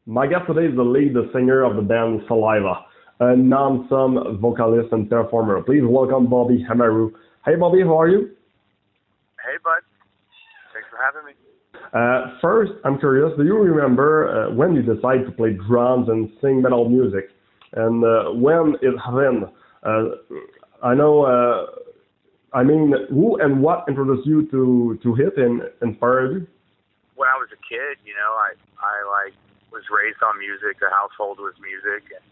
My guest today is the lead singer of the band Saliva, a non-some vocalist and performer. Please welcome Bobby Amaru. Hey Bobby, how are you? Hey bud, thanks for having me. First, I'm curious, do you remember when you decided to play drums and sing metal music? And when it happened? Who and what introduced you to it and inspired you? When I was a kid, I was raised on music. The household was music, and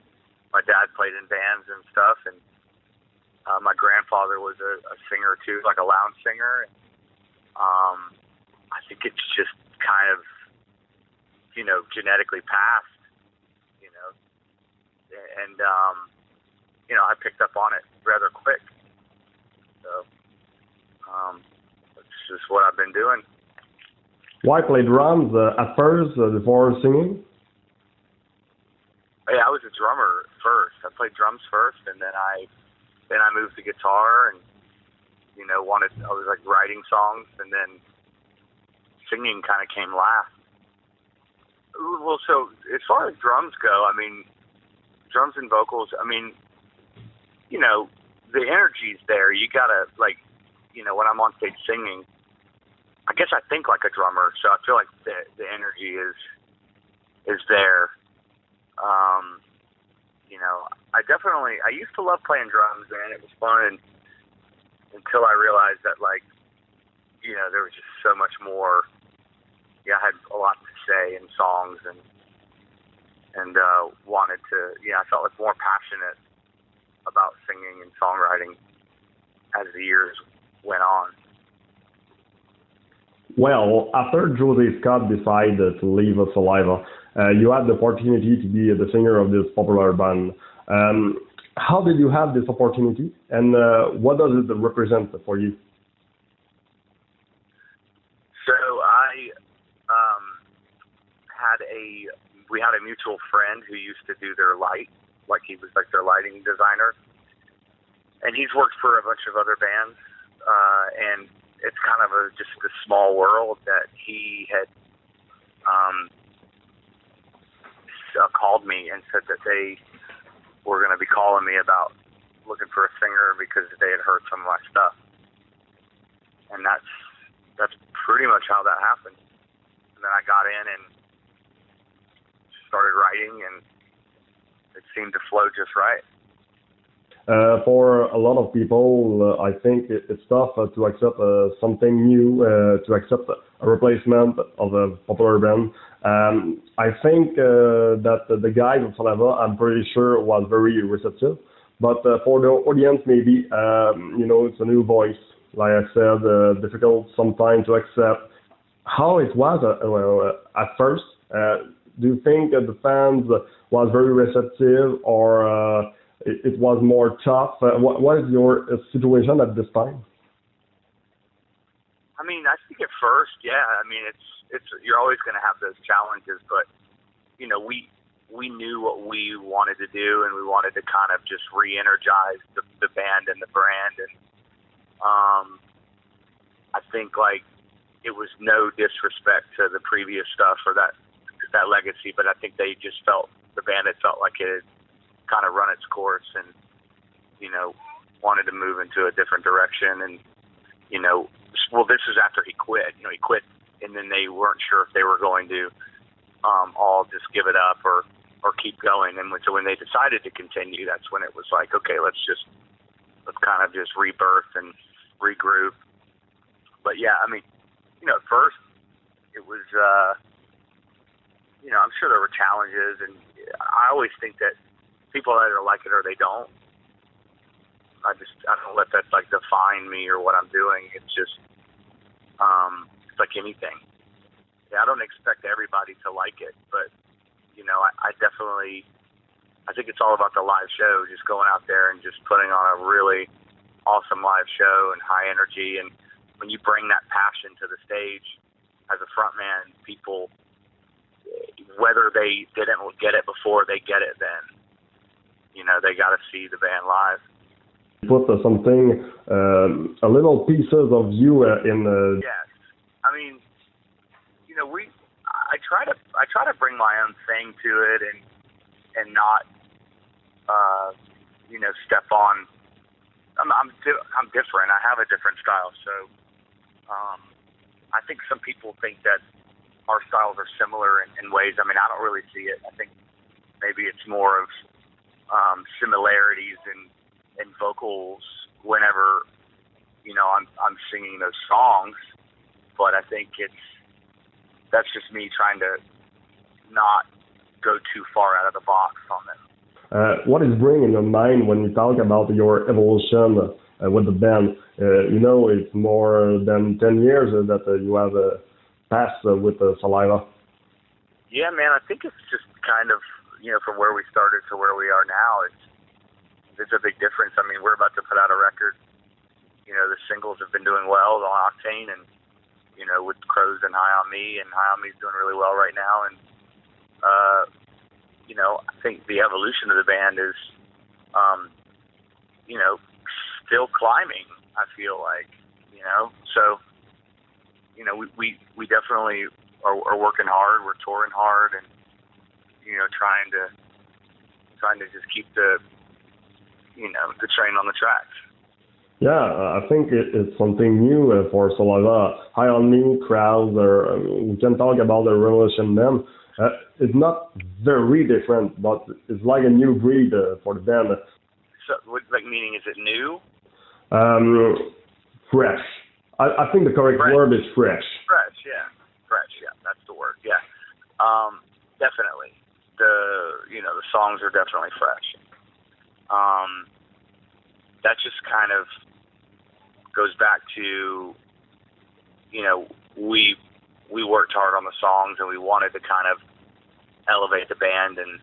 my dad played in bands and stuff. And my grandfather was a singer too, like a lounge singer. I think it's just kind of, genetically passed, and I picked up on it rather quick. So it's just what I've been doing. Why play drums at first before singing? Yeah, I was a drummer first. I played drums first, and then I moved to guitar, and I was like writing songs, and then singing kind of came last. Well, so as far as drums go, drums and vocals, the energy's there. You gotta, when I'm on stage singing, I guess I think like a drummer, so I feel like the energy is there. I used to love playing drums, man. It was fun until I realized that, there was just so much more. Yeah, I had a lot to say in songs and wanted to, I felt like more passionate about singing and songwriting as the years went on. Well, after Josey Scott decided to leave Saliva, you had the opportunity to be the singer of this popular band. How did you have this opportunity, and what does it represent for you? So we had a mutual friend who used to do their light, he was like their lighting designer, and he's worked for a bunch of other bands, and it's kind of just a small world that he had called me and said that they were going to be calling me about looking for a singer because they had heard some of my stuff, and that's pretty much how that happened. And then I got in and started writing, and it seemed to flow just right. For a lot of people, I think it's tough to accept something new, to accept a replacement of a popular band. I think that the guys of Saliva, I'm pretty sure, was very receptive. But for the audience, maybe, it's a new voice. Like I said, difficult sometimes to accept. How it was at first? Do you think the fans was very receptive, or it was more tough? What is your situation at this time? I think at first, yeah. It's you're always going to have those challenges, but we knew what we wanted to do, and we wanted to kind of just re-energize the band and the brand, and I think it was no disrespect to the previous stuff or that legacy, but I think the band had felt like it had kind of run its course, and wanted to move into a different direction. And this is after he quit. He quit, and then they weren't sure if they were going to all just give it up or keep going. And so when they decided to continue, that's when it was like, okay, let's kind of just rebirth and regroup. But yeah, at first it was I'm sure there were challenges, and I always think that people either like it or they don't. I don't let that define me or what I'm doing. It's just it's like anything. Yeah, I don't expect everybody to like it, but I think it's all about the live show, just going out there and just putting on a really awesome live show and high energy. And when you bring that passion to the stage as a frontman, people, whether they didn't get it before, they get it then. They got to see the band live. Put something, a little pieces of you in the... Yes. I I try to bring my own thing to it and not step on. I'm different. I have a different style, so I think some people think that our styles are similar in ways. I mean, I don't really see it. I think maybe it's more of similarities in vocals whenever I'm singing those songs, but I think that's just me trying to not go too far out of the box on them. What is bringing in your mind when you talk about your evolution with the band? It's more than 10 years that you have passed with Saliva. Yeah, man, I think it's just kind of, from where we started to where we are now, it's a big difference. I mean, we're about to put out a record. The singles have been doing well on Octane and, with Crows and High on Me, and High on Me is doing really well right now. And, I think the evolution of the band is, still climbing, I feel like, So, we definitely are working hard. We're touring hard and, trying to just keep the train on the tracks. Yeah, I think it's something new for Saliva. High on Me, Crowds, we can talk about the Revolution Men. It's not very different, but it's like a new breed for the band. So, meaning, is it new? Fresh. I think the correct word is fresh. Fresh, yeah. That's the word. Yeah. Definitely. The songs are definitely fresh. That just kind of goes back to, we worked hard on the songs and we wanted to kind of elevate the band and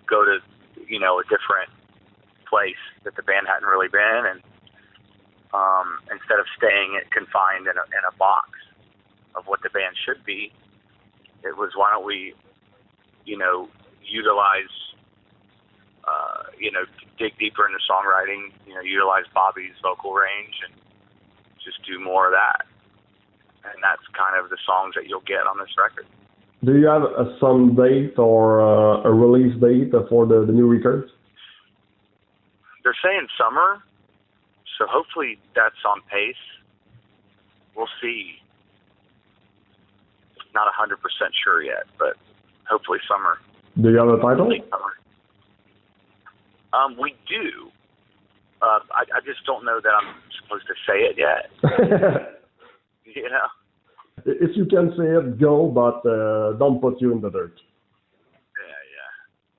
go to, a different place that the band hadn't really been. And instead of staying confined in a box of what the band should be, it was, why don't we, utilize, dig deeper into songwriting, utilize Bobby's vocal range and just do more of that. And that's kind of the songs that you'll get on this record. Do you have some date or a release date for the new record? They're saying summer, so hopefully that's on pace. We'll see. Not 100% sure yet, but hopefully summer. Do you have a title? Late summer. We do. I just don't know that I'm supposed to say it yet. If you can say it, go, but don't put you in the dirt.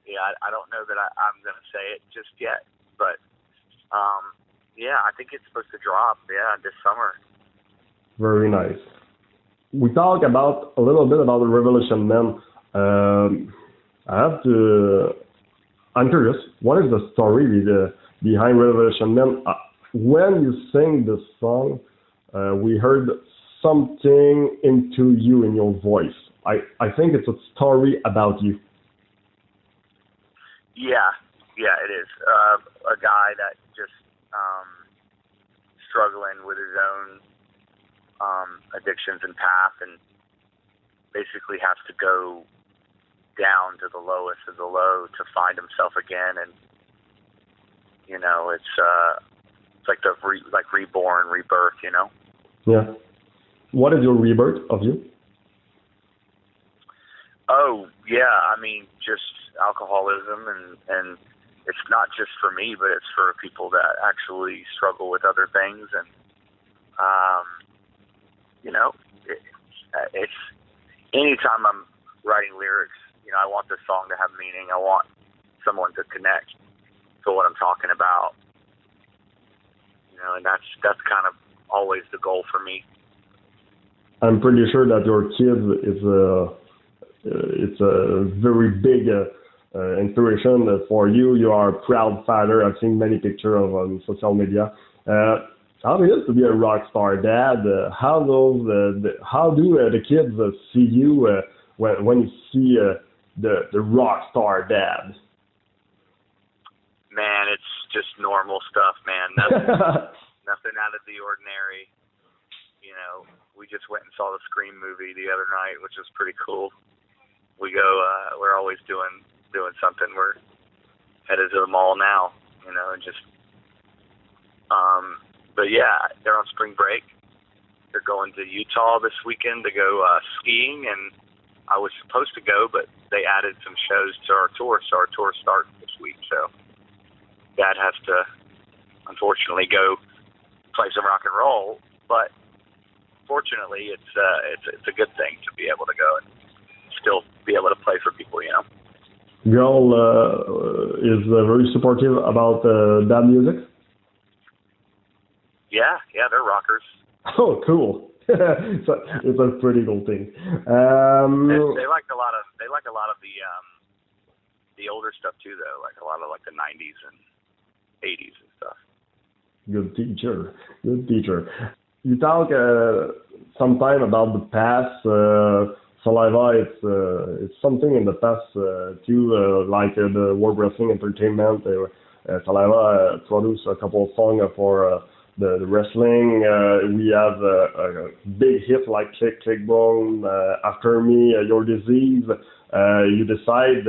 Yeah. I don't know that I'm going to say it just yet, but I think it's supposed to drop, this summer. Very nice. We talk a little bit about the Revolution Men. I'm curious, what is the story behind Revolution Men? When you sing this song, we heard something into you in your voice. I think it's a story about you. Yeah, it is. A guy that just struggling with his own addictions and path, and basically has to go down to the lowest of the low to find himself again. And it's like reborn, rebirth. Yeah. What is your rebirth of you? Oh yeah, I mean, just alcoholism, and it's not just for me, but it's for people that actually struggle with other things. And it's anytime I'm writing lyrics, I want the song to have meaning. I want someone to connect to what I'm talking about. And that's kind of always the goal for me. I'm pretty sure that your kids it's a very big inspiration for you. You are a proud father. I've seen many pictures on social media. How it is to be a rock star dad? How do the kids see you when you see the rock star dad? Man, it's just normal stuff, man. Nothing out of the ordinary. We just went and saw the Scream movie the other night, which was pretty cool. We go. We're always doing something. We're headed to the mall now, and just. But yeah, they're on spring break. They're going to Utah this weekend to go skiing, and I was supposed to go, but they added some shows to our tour, so our tour starts this week. So Dad has to, unfortunately, go play some rock and roll. But fortunately, it's a good thing to be able to go and still be able to play for people. Girl is very supportive about that music. Yeah, they're rockers. Oh, cool! It's a pretty cool thing. They like a lot of the older stuff too, though. Like a lot of the '90s and '80s and stuff. Good teacher. You talk sometime about the past. Saliva, it's something in the past too, like the World Wrestling Entertainment. Saliva produced a couple of songs for the wrestling. We have a big hit like Click Click Boom, After Me, Your Disease. You decide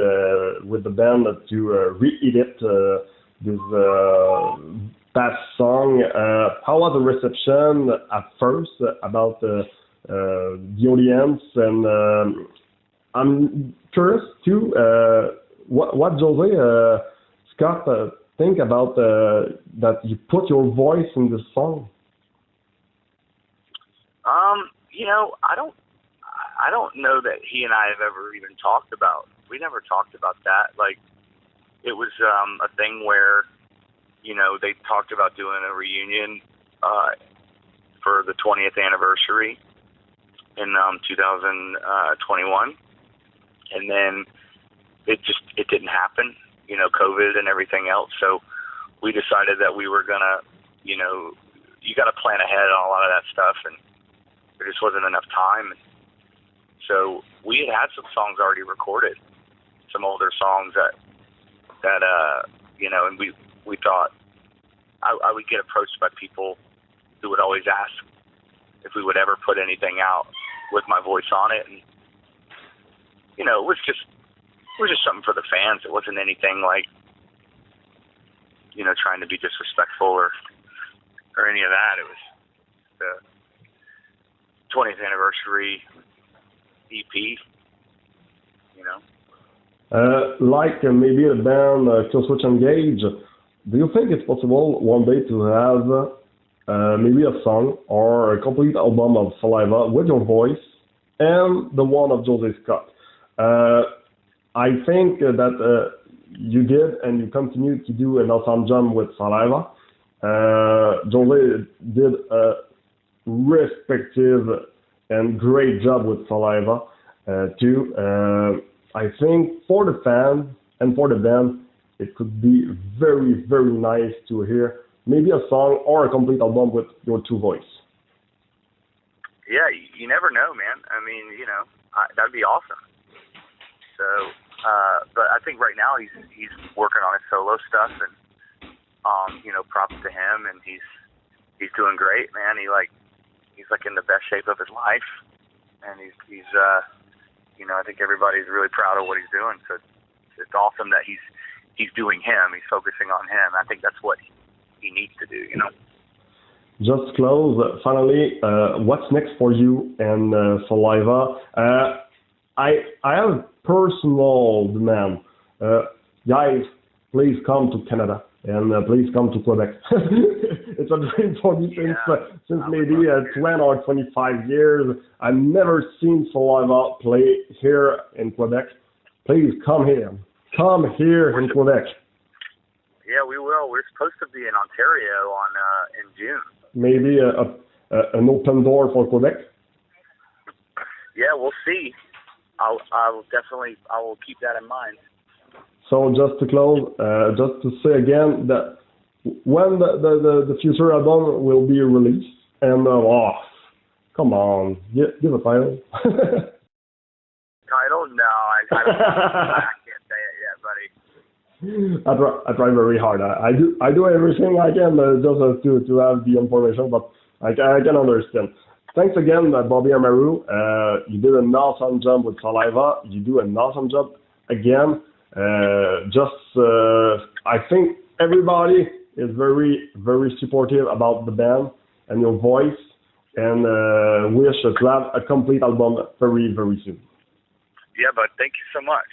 with the band to re-edit this past song. How was the reception at first about the audience? And I'm curious too, what Josey Scott think about that you put your voice in the song? I don't know that he and I have ever even talked about. We never talked about that. Like, it was a thing where, they talked about doing a reunion for the 20th anniversary in 2021, and then it didn't happen. COVID and everything else. So we decided that we were gonna, you got to plan ahead on a lot of that stuff, and there just wasn't enough time. So we had some songs already recorded, some older songs that and we thought I would get approached by people who would always ask if we would ever put anything out with my voice on it, and it was just something for the fans. It wasn't anything like, trying to be disrespectful or any of that. It was the 20th anniversary EP, Like maybe a band Killswitch Engage, do you think it's possible one day to have maybe a song or a complete album of Saliva with your voice and the one of Josey Scott? I think that you did and you continue to do an awesome job with Saliva. Josey did a respective and great job with Saliva too. I think for the fans and for the band, it could be very, very nice to hear maybe a song or a complete album with your two voice. Yeah, you never know, man. I mean, that'd be awesome. So, but I think right now he's working on his solo stuff, and props to him, and he's doing great, man. He's like in the best shape of his life, and he's I think everybody's really proud of what he's doing. So it's awesome that he's doing him. He's focusing on him. I think that's what he needs to do. Just to close, finally, what's next for you and Saliva? I have a personal demand. Guys, please come to Canada and please come to Quebec. It's a dream for me since maybe 20 or 25 years. I've never seen Saliva play here in Quebec. Please come here. Come here in Quebec. Yeah, we will. We're supposed to be in Ontario in June. Maybe an open door for Quebec? Yeah, we'll see. I will keep that in mind. So just to close, just to say again that when the future album will be released, and come on, give a title. Title? No, I can't say it yet, buddy. I try very hard. I do everything I can just to have the information, but I can understand. thanks again, Bobby Amaru. You did an awesome job with Saliva. You do an awesome job again. I think everybody is very, very supportive about the band and your voice, and wish to have a complete album very, very soon. Yeah, but thank you so much.